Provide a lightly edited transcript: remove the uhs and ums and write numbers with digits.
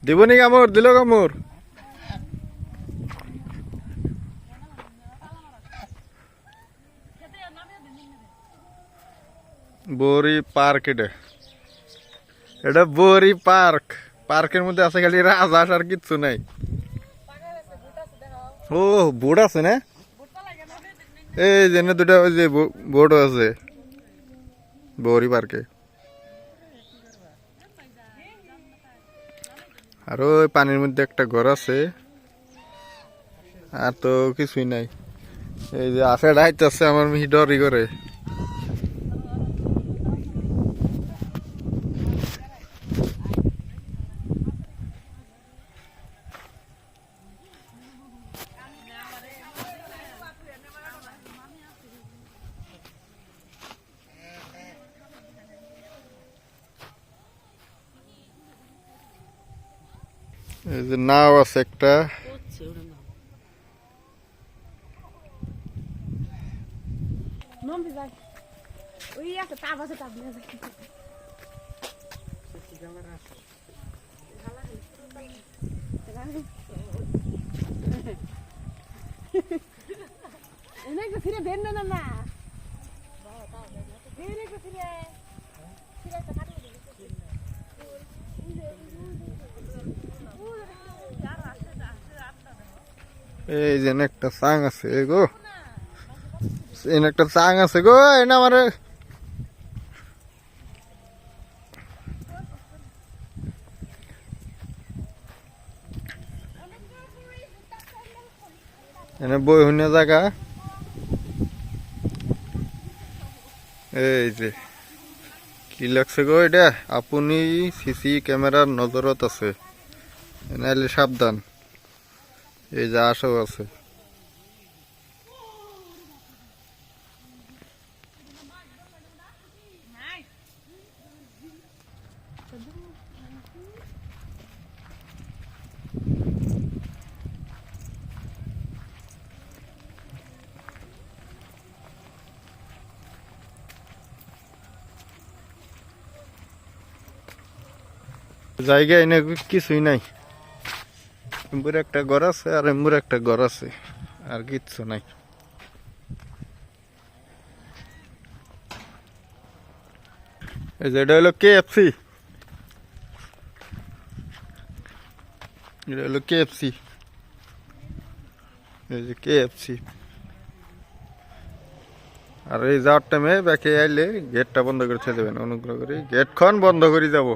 দিবনি কামড়, দিল কামড়। বৌরি পার্ক, এটা বৌরি পার্ক। পার্কের মধ্যে আছে খালি রাজহাঁস আর কিচ্ছু নাই। ও বোট আছে না, এই যে দুটা ওই যে বোট আছে বৌরি পার্কে। আর ওই পানির মধ্যে একটা ঘর আছে, আর তো কিছুই নাই। এই যে আসে ডাইতেছে আমার মিহি ডরি করে। এই যে নাও আছে একটা, এই যে একটা চাং আছে গো, একটা চাং আছে গো, এনে আমার এনে বই শুনে জায়গা। এই যে কি লাগছে গো এটা, আপনি সিসি ক্যামেরার নজরত আছে, নাইলে সাবধান। এই যে আশাও আছে। জায়গা এনে কিছুই নাই, এম্বুর একটা ঘর আছে আর এম্বুর একটা ঘর আছে, আর কিচ্ছু নাই। এই যে এটা হলো KFC, এটা হলো KFC, এই যে KFC। আর এই যাওয়ার টাইমে ব্যাকে আইলে গেটটা বন্ধ করে ছেড়ে দেবেন, অনুগ্রহ করে গেটখন বন্ধ করে যাব।